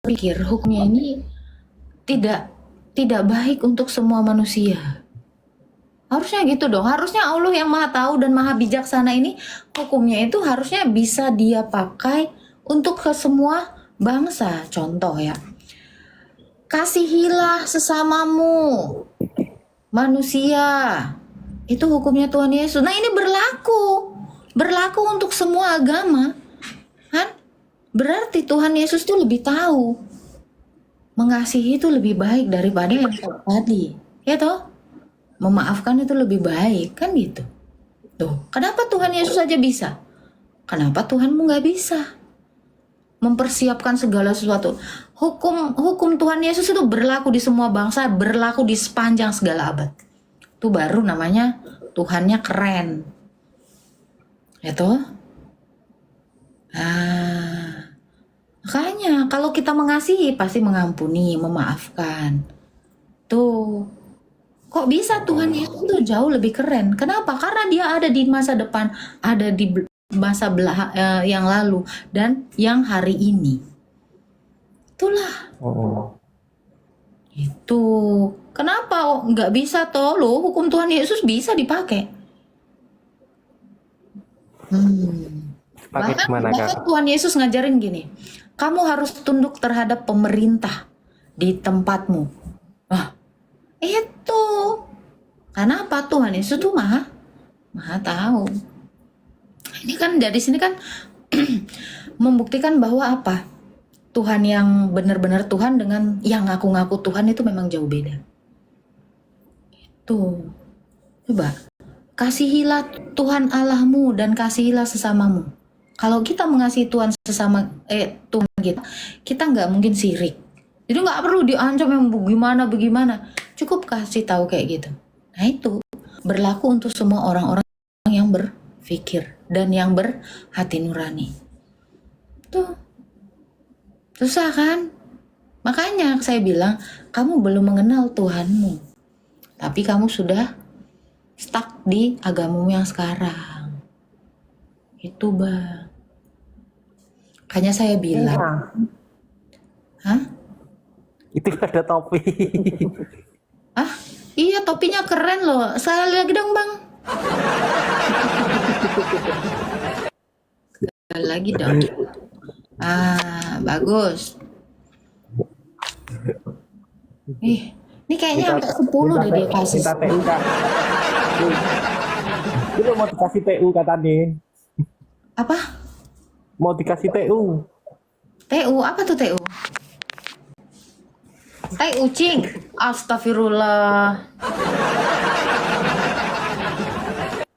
pikir hukumnya ini tidak tidak baik untuk semua manusia. Harusnya gitu dong. Harusnya Allah yang Maha Tahu dan Maha Bijaksana ini hukumnya itu harusnya bisa Dia pakai untuk ke semua bangsa. Contoh ya. Kasihilah sesamamu manusia. Itu hukumnya Tuhan Yesus. Nah, ini berlaku. Berlaku untuk semua agama. Kan? Berarti Tuhan Yesus itu lebih tahu. Mengasihi itu lebih baik daripada yang tadi. Ya toh? Memaafkan itu lebih baik. Kan gitu. Tuh. Kenapa Tuhan Yesus aja bisa? Kenapa Tuhanmu nggak bisa? Mempersiapkan segala sesuatu. Hukum Tuhan Yesus itu berlaku di semua bangsa. Berlaku di sepanjang segala abad. Itu baru namanya Tuhannya keren. Ya toh? Nah, makanya kalau kita mengasihi pasti mengampuni, memaafkan. Tuh. Kok bisa Tuhan Yesus tuh jauh lebih keren? Kenapa? Karena dia ada di masa depan, ada di masa yang lalu dan yang hari ini. Itulah. Itu. Kenapa nggak bisa toh lo? Hukum Tuhan Yesus bisa dipakai. Bahkan Tuhan Yesus ngajarin gini, kamu harus tunduk terhadap pemerintah di tempatmu. Wah, itu kenapa Tuhan Yesus tuh maha tahu. Ini kan dari sini kan membuktikan bahwa apa? Tuhan yang benar-benar Tuhan dengan yang ngaku-ngaku Tuhan itu memang jauh beda. Itu. Coba kasihilah Tuhan Allahmu dan kasihilah sesamamu. Kalau kita mengasihi Tuhan Tuhan kita nggak mungkin sirik. Jadi nggak perlu diancam yang bagaimana. Cukup kasih tahu kayak gitu. Nah itu berlaku untuk semua orang-orang yang berpikir dan yang berhati nurani. Tuh susah kan? Makanya saya bilang kamu belum mengenal Tuhanmu, tapi kamu sudah stuck di agamamu yang sekarang. Itu bang. Makanya saya bilang, hah? Itu ada topi. Iya topinya keren loh. Saya lihat dong bang. Sekali lagi dong. Bagus. Ini kayaknya sampai 10 deh dia kasih. Minta TU kak. Itu mau dikasih TU katanya. Apa? Mau dikasih TU. TU apa tuh TU? Tai ucing. Astagfirullah.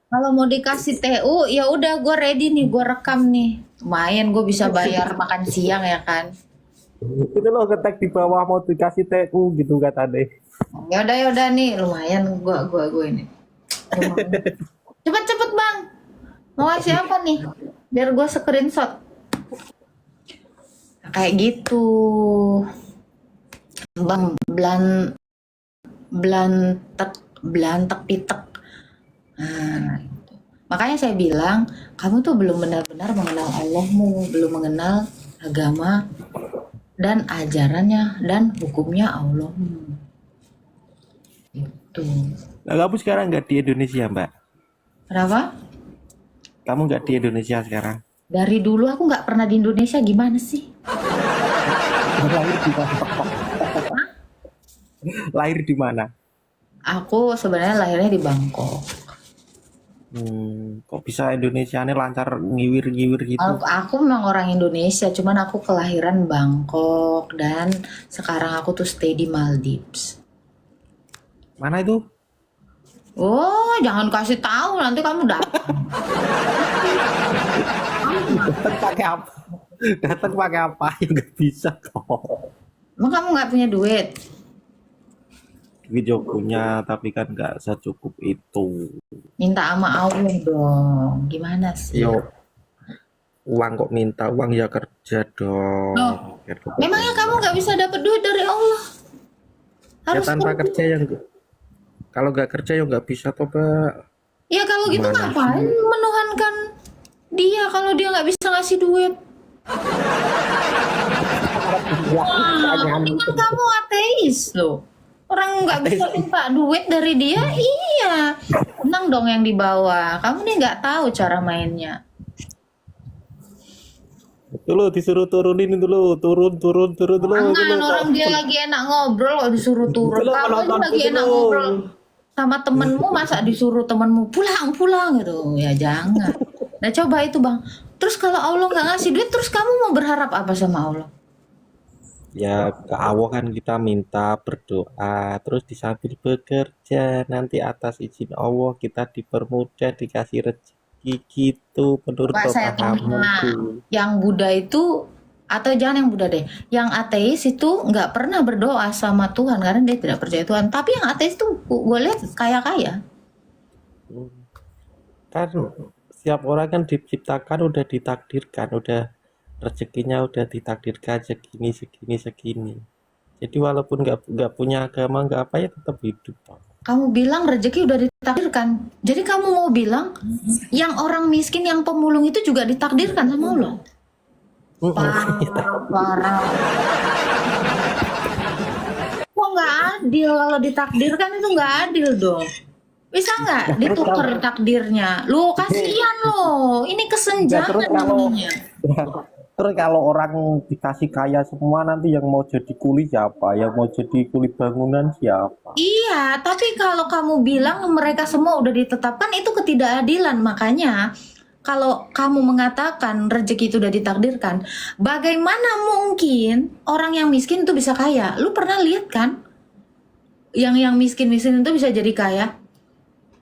Kalau mau dikasih TU ya udah gue ready nih, gue rekam nih. Lumayan gue bisa bayar makan siang ya kan. Itu loh ketek di bawah mau dikasih TU gitu katanya. Ya udah nih lumayan gue ini. Cepet bang. Mau ngasih apa nih? Biar gue screenshot. Nah, kayak gitu. Bang belantek pitek. Nah, gitu. Makanya saya bilang kamu tuh belum benar-benar mengenal Allahmu, belum mengenal agama dan ajarannya dan hukumnya Allahmu. Itu. Nah, kamu sekarang nggak di Indonesia mbak? Kenapa? Kamu nggak di Indonesia sekarang? Dari dulu aku nggak pernah di Indonesia, gimana sih? Lahir di mana? Aku sebenarnya lahirnya di Bangkok. Kok bisa Indonesia ini lancar ngiwir gitu? Aku memang orang Indonesia, cuman aku kelahiran Bangkok dan sekarang aku tuh stay di Maldives. Mana itu? Oh, jangan kasih tahu nanti kamu datang. Datang pakai apa? Datang pakai apa? Ya nggak bisa kok. Emang kamu nggak punya duit? Video punya tapi kan nggak secukup itu. Minta sama Allah dong. Gimana sih? Yo, uang kok minta uang ya kerja dong. Loh, memangnya kamu nggak bisa dapat duit dari Allah? Ya tanpa kerja yang kalau nggak kerja ya nggak bisa toh mbak. Ya kalau gitu ngapain menuhankan dia kalau dia nggak bisa ngasih duit? Wah, Pertanyaan ini kan itu. kamu ateis loh. Orang nggak bisa minta duit dari dia, iya. Tenang dong yang di bawah. Kamu nih nggak tahu cara mainnya. Itu lo disuruh turunin itu lo, turun dulu itu Jangan, lo orang dia lagi enak ngobrol kok disuruh itu turun. lo Kamu aja penonton lagi itu enak lo. ngobrol sama temenmu, masa disuruh temenmu pulang pulang gitu? Ya jangan. Nah coba itu bang. Terus kalau Allah nggak ngasih duit, terus kamu mau berharap apa sama Allah? Ya ke Allah kan kita minta berdoa, terus di sambil bekerja nanti atas izin Allah kita dipermudah dikasih rezeki gitu menurut Coba saya tanya, pemahamanku. yang Buddha itu atau jangan yang Buddha deh, yang ateis itu nggak pernah berdoa sama Tuhan karena dia tidak percaya Tuhan. Tapi yang ateis tuh gue lihat kaya-kaya. Kan setiap orang kan diciptakan udah ditakdirkan, udah rezekinya udah ditakdirkan segini segini segini. Jadi walaupun nggak punya agama nggak apa ya tetap hidup. Kamu bilang rezeki udah ditakdirkan. Jadi kamu mau bilang yang orang miskin, yang pemulung itu juga ditakdirkan sama Allah. Parah, parah. Kok nggak adil kalau ditakdirkan itu nggak adil dong. Bisa nggak Terus kalau ditukar takdirnya? Lu kasihan loh. Ini ya, kesenjangan namanya. terus kalau orang dikasih kaya semua nanti yang mau jadi kuli siapa? Yang mau jadi kuli bangunan siapa? Iya, tapi kalau kamu bilang mereka semua udah ditetapkan itu ketidakadilan. Makanya kalau kamu mengatakan rezeki itu udah ditakdirkan, bagaimana mungkin orang yang miskin itu bisa kaya? Lu pernah lihat kan? Yang miskin-miskin itu bisa jadi kaya?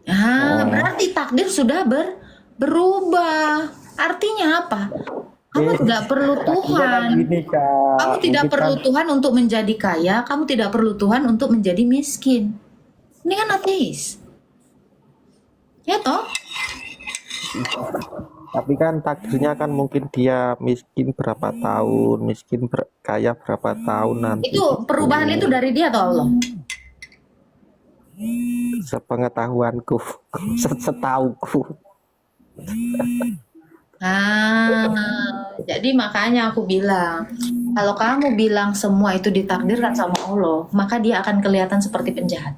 Ah, Oh, berarti takdir sudah berubah. Artinya apa? Kamu tidak perlu artinya kan Tuhan. gini Kamu kak, tidak mungkin kan perlu Tuhan untuk menjadi kaya, kamu tidak perlu Tuhan untuk menjadi miskin. Ini kan ateis. Ya toh? tapi kan takdirnya kan mungkin dia miskin berapa tahun, kaya berapa tahun nanti Itu gitu. perubahan itu dari dia atau Allah? Sepengetahuanku, setauku. Jadi makanya aku bilang, kalau kamu bilang semua itu ditakdirkan sama Allah, maka dia akan kelihatan seperti penjahat.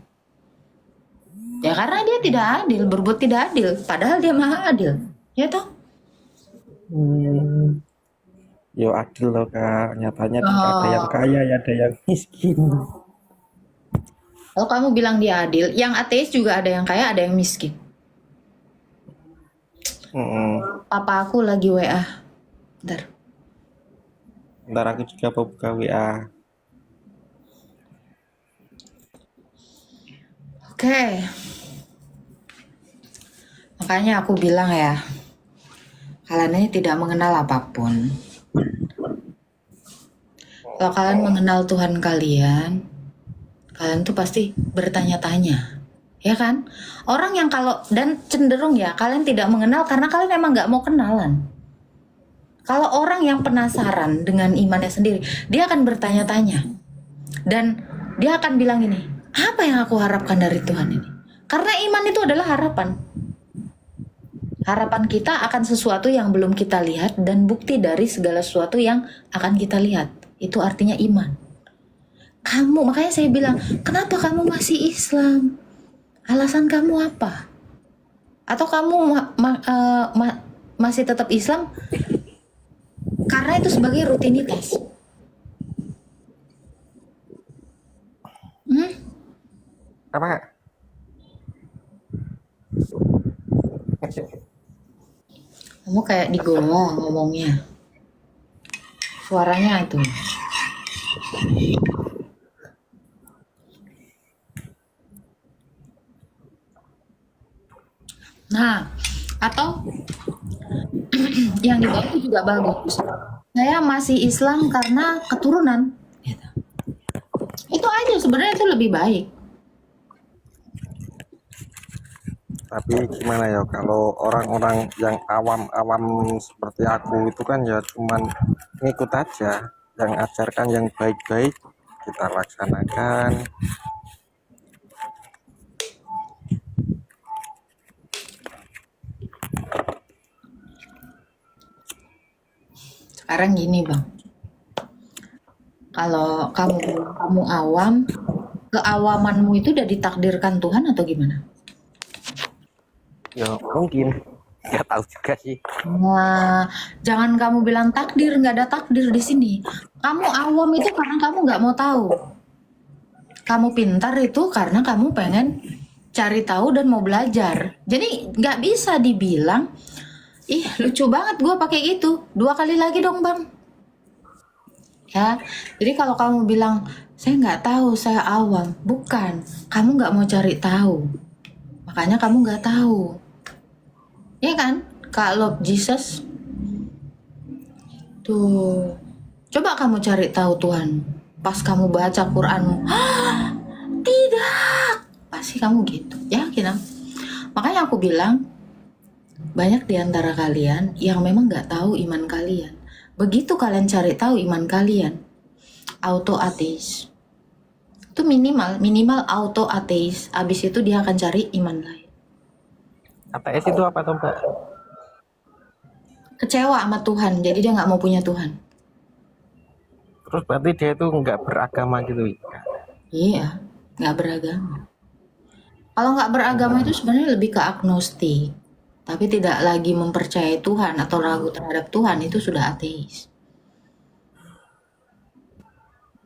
Ya karena dia tidak adil, berbuat tidak adil, padahal dia maha adil. Ya toh? Hmm, yo adil loh kak, nyatanya ada yang Oh, kaya ya ada yang miskin. kalau kamu bilang dia adil, yang ateis juga ada yang kaya, ada yang miskin. Mm-mm. Papa aku lagi WA. Bentar. Ntar aku juga mau buka WA. Oke. Makanya aku bilang ya, kalian ini tidak mengenal apapun. Kalau kalian mengenal Tuhan kalian, kalian tuh pasti bertanya-tanya. Ya kan? Orang yang kalau, dan cenderung ya, kalian tidak mengenal karena kalian emang nggak mau kenalan. Kalau orang yang penasaran dengan imannya sendiri, dia akan bertanya-tanya. Dan dia akan bilang ini, apa yang aku harapkan dari Tuhan ini? Karena iman itu adalah harapan. Harapan kita akan sesuatu yang belum kita lihat dan bukti dari segala sesuatu yang akan kita lihat. Itu artinya iman. Kamu, makanya saya bilang, kenapa kamu masih Islam? Alasan kamu apa? Atau kamu masih tetap Islam karena itu sebagai rutinitas? Hmm? Apa kak? Kamu kayak di goa ngomongnya. Suaranya itu. Nah, atau yang di bawah itu juga bagus. Saya masih Islam karena keturunan. Gitu. Itu aja sebenarnya itu lebih baik. Tapi gimana ya kalau orang-orang yang awam-awam seperti aku itu kan ya cuman ngikut aja, yang ajarkan yang baik-baik kita laksanakan. Sekarang gini bang, Kalau kamu awam, keawamanmu itu udah ditakdirkan Tuhan atau gimana? Ya mungkin, nggak tahu juga sih. Nah, jangan kamu bilang takdir, nggak ada takdir di sini. Kamu awam itu karena kamu nggak mau tahu. Kamu pintar itu karena kamu pengen cari tahu dan mau belajar. Jadi nggak bisa dibilang, ih lucu banget gue pakai gitu. 2 kali lagi dong bang. Ya, jadi kalau kamu bilang saya nggak tahu, saya awam, bukan. Kamu nggak mau cari tahu, makanya kamu nggak tahu. Ya kan? Kalau Jesus tuh, coba kamu cari tahu Tuhan. Pas kamu baca Quranmu, tidak, pasti kamu gitu. Yakin? Makanya aku bilang banyak di antara kalian yang memang nggak tahu iman kalian. Begitu kalian cari tahu iman kalian, auto ateis. Itu minimal auto ateis. Abis itu dia akan cari iman lain. ATS itu apa tuh Mbak? Kecewa sama Tuhan, jadi dia nggak mau punya Tuhan. Terus berarti dia itu nggak beragama gitu? Iya, nggak beragama. Kalau nggak beragama itu sebenarnya lebih ke agnostik, tapi tidak lagi mempercayai Tuhan atau ragu terhadap Tuhan, itu sudah ateis.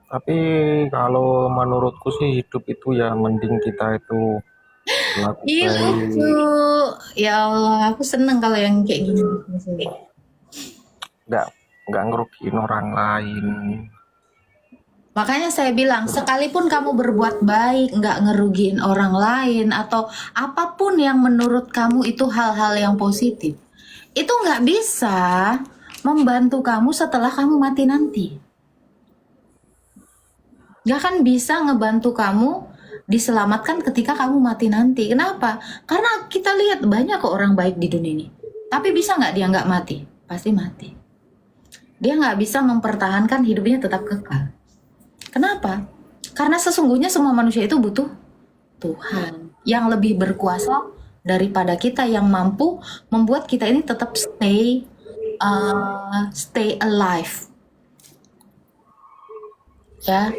Tapi kalau menurutku sih hidup itu ya mending kita itu berlaku Ih baik, lucu, ya Allah, aku seneng kalau yang kayak gini. nggak nggak ngerugiin orang lain. Makanya saya bilang, sekalipun kamu berbuat baik, nggak ngerugiin orang lain, atau apapun yang menurut kamu itu hal-hal yang positif, itu nggak bisa membantu kamu setelah kamu mati nanti. Nggak akan bisa ngebantu kamu diselamatkan ketika kamu mati nanti. Kenapa? Karena kita lihat banyak kok orang baik di dunia ini. Tapi bisa nggak dia nggak mati? Pasti mati. Dia nggak bisa mempertahankan hidupnya tetap kekal. Kenapa? Karena sesungguhnya semua manusia itu butuh Tuhan yang lebih berkuasa daripada kita, yang mampu membuat kita ini tetap stay alive. Ya,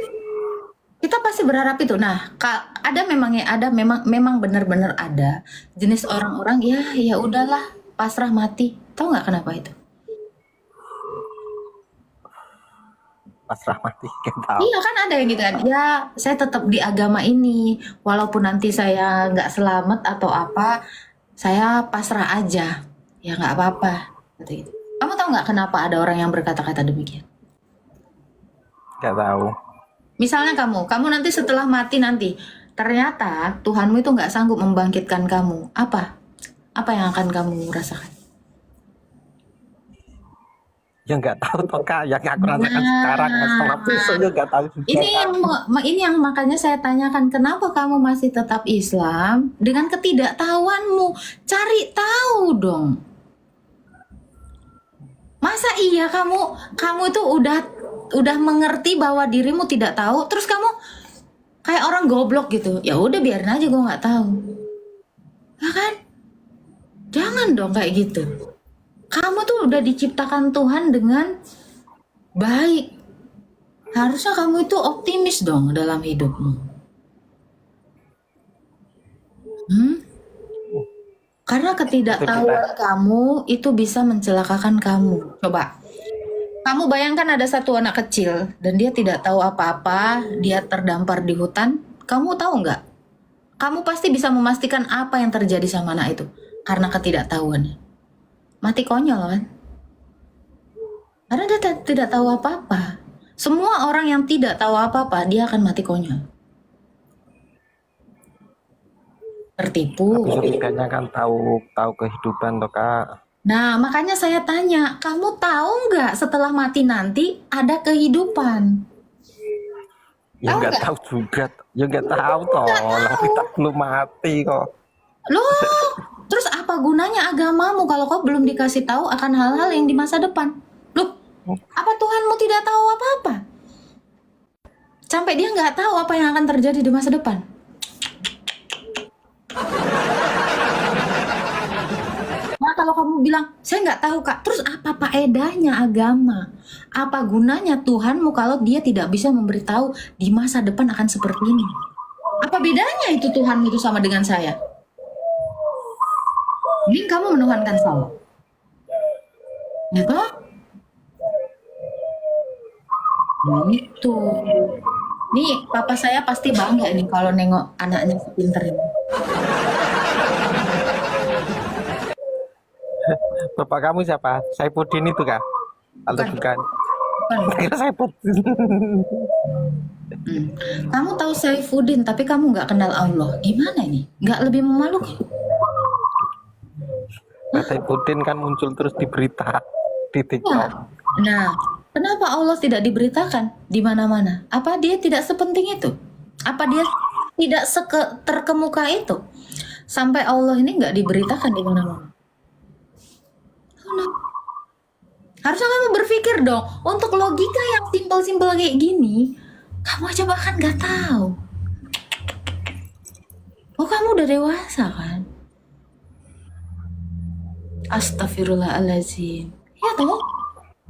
kita pasti berharap itu. Nah, memang benar-benar ada jenis orang-orang ya udahlah pasrah mati. Tahu nggak kenapa itu? Pasrah mati, nggak tahu. Iya kan ada yang gitu kan. Ya, saya tetap di agama ini, walaupun nanti saya nggak selamat atau apa, saya pasrah aja. Ya nggak apa-apa. Gitu. Kamu tahu nggak kenapa ada orang yang berkata-kata demikian? Nggak tahu. Misalnya kamu nanti setelah mati nanti, ternyata Tuhanmu itu nggak sanggup membangkitkan kamu. Apa? Apa yang akan kamu rasakan? Ya nggak tahu toh Kak, yang aku rasakan sekarang setelah besok ya nggak tahu juga. Ini yang makanya saya tanyakan, kenapa kamu masih tetap Islam dengan ketidaktahuanmu? Cari tahu dong. Masa iya kamu itu udah mengerti bahwa dirimu tidak tahu, terus kamu kayak orang goblok gitu. Ya udah biarin aja gue nggak tahu. Ya kan? Jangan dong kayak gitu. Kamu tuh udah diciptakan Tuhan dengan baik. Harusnya kamu itu optimis dong dalam hidupmu. Karena ketidaktahuan kamu itu bisa mencelakakan kamu. Coba. Kamu bayangkan ada satu anak kecil dan dia tidak tahu apa-apa, dia terdampar di hutan. Kamu tahu nggak? Kamu pasti bisa memastikan apa yang terjadi sama anak itu karena ketidaktahuannya. Mati konyol kan? Karena dia tidak tahu apa-apa. Semua orang yang tidak tahu apa-apa, dia akan mati konyol. Tertipu. Tapi setidaknya kan tahu kehidupan toh Kak. Nah, makanya saya tanya, kamu tahu nggak setelah mati nanti ada kehidupan? Ya nggak tahu juga, ya nggak tahu toh, lah kita belum mati kok. Loh, terus apa gunanya agamamu kalau kau belum dikasih tahu akan hal-hal yang di masa depan? Loh, apa Tuhanmu tidak tahu apa-apa? Sampai dia nggak tahu apa yang akan terjadi di masa depan. Nah, kalau kamu bilang, saya nggak tahu kak. Terus apa faedahnya agama? Apa gunanya Tuhanmu kalau dia tidak bisa memberitahu di masa depan akan seperti ini? Apa bedanya itu Tuhan itu sama dengan saya? Ini kamu menuhankan saya. Ya toh? Nah, itu. Nih, papa saya pasti bangga nih kalau nengok anaknya sepinter ini. Bapak kamu siapa? Saifuddin itu kah? Atau bukan? Bukan. Kira Saifuddin. Kamu tahu Saifuddin, tapi kamu nggak kenal Allah. Gimana ini? Nggak lebih memalukan? Saifuddin kan muncul terus di berita di TikTok. Nah, kenapa Allah tidak diberitakan di mana-mana? Apa dia tidak sepenting itu? Apa dia tidak terkemuka itu? Sampai Allah ini nggak diberitakan di mana-mana. Harusnya kamu berpikir dong, untuk logika yang simpel-simpel kayak gini, kamu aja bahkan nggak tahu. Oh, kamu udah dewasa kan? Astagfirullahaladzim. Ya toh?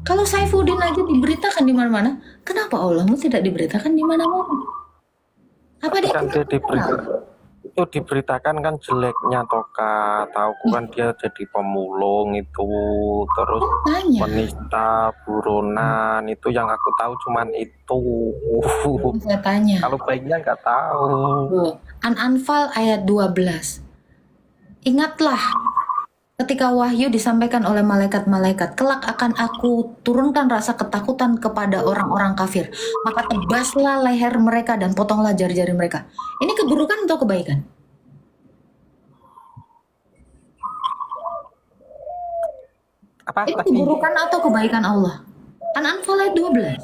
Kalau Saifuddin aja diberitakan di mana-mana, kenapa Allahmu tidak diberitakan di mana-mana? Apa dia Kan dia itu diberitakan kan jeleknya Toka, tahu kan dia jadi pemulung itu, terus tanya? penista, buronan, itu yang aku tahu cuman itu. Saya tanya. Kalau baiknya nggak tahu. An-Anfal ayat 12. Ingatlah ketika wahyu disampaikan oleh malaikat-malaikat, kelak akan aku turunkan rasa ketakutan kepada orang-orang kafir. Maka tebaslah leher mereka dan potonglah jari-jari mereka. Ini keburukan atau kebaikan? Apa Ini lagi? keburukan atau kebaikan Allah? An-Anfal ayat 12.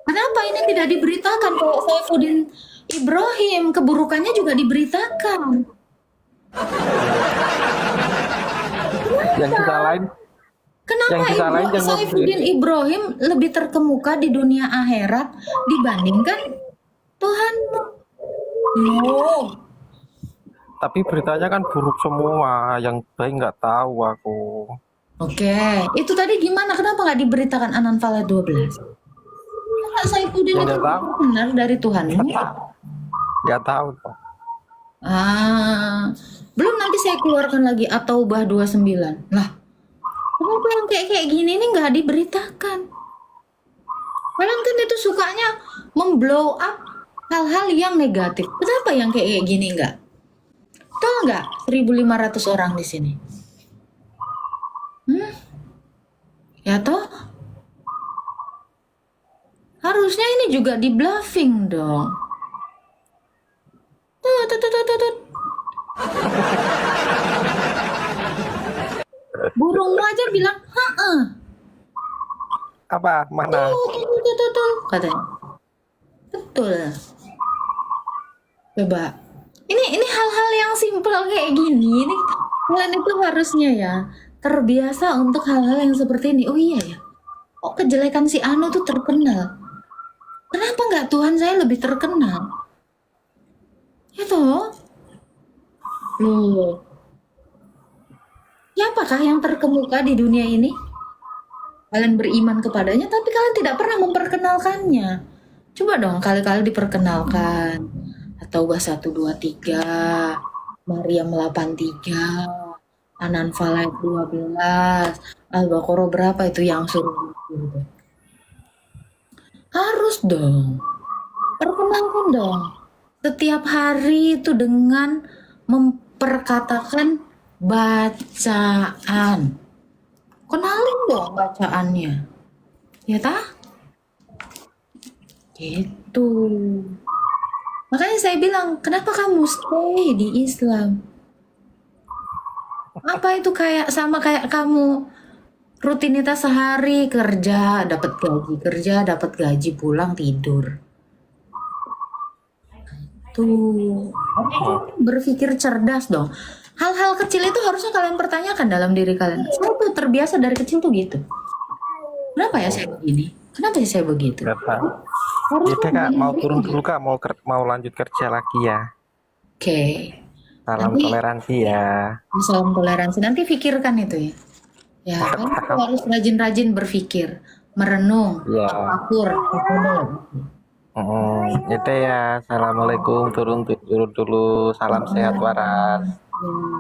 Kenapa ini tidak diberitakan? Kalau Saifuddin Ibrahim, keburukannya juga diberitakan. Yang kita lain, Kenapa yang kita lain yang Saifuddin Ibrahim lebih terkemuka di dunia akhirat dibandingkan Tuhanmu? No. tapi beritanya kan buruk semua, yang baik nggak tahu aku. Oke, itu tadi gimana? Kenapa nggak diberitakan An-Anfal ayat 12? Kenapa Saifuddin Ya, itu nggak tahu. benar dari Tuhanmu? Nggak tahu kok. Belum nanti saya keluarkan lagi At-Taubah 29. Lah, kenapa yang kayak gini ini nggak diberitakan? Kalian kan itu sukanya memblow up hal-hal yang negatif. Kenapa yang kayak gini nggak? Tahu nggak 1.500 orang di sini? Ya toh? Harusnya ini juga di bluffing dong. Tuh. Burungmu aja bilang, "Heeh." Apa? Mana? Tuh, katanya. Betul. Coba. Ini hal-hal yang simpel kayak gini. Ini kalian itu harusnya ya terbiasa untuk hal-hal yang seperti ini. Oh iya ya. Kok kejelekan si Anu tuh terkenal? Kenapa nggak Tuhan saya lebih terkenal? Ya toh? Loh. Siapakah yang terkemuka di dunia ini? Kalian beriman kepadanya, tapi kalian tidak pernah memperkenalkannya. Coba dong kali-kali diperkenalkan. At-Taubah 123, Maryam 83, An-Anfal ayat 12, Al-Baqarah berapa itu yang suruh gitu. Harus dong. Perkenalkan dong. Setiap hari itu dengan memperkatakan bacaan. Kenalin dong bacaannya. Ya tah? Gitu. Makanya saya bilang, kenapa kamu stay di Islam? Apa itu sama kayak kamu rutinitas sehari kerja, dapat gaji, pulang tidur. Tuh, berpikir cerdas dong. Hal-hal kecil itu harusnya kalian pertanyakan dalam diri kalian. Saya tuh terbiasa dari kecil tuh gitu. Kenapa ya saya begini? Kenapa ya saya begitu? Berapa? Ya deh kak, mau turun dulu kak, mau lanjut kerja lagi ya. Oke. Salam Nanti toleransi ya. salam toleransi. Nanti pikirkan itu ya. Ya, kamu tuh harus rajin-rajin berpikir, merenung, Ya. tafakur, tafakur. Itu ya. Assalamualaikum. Turun dulu. Salam sehat waras. Hmm.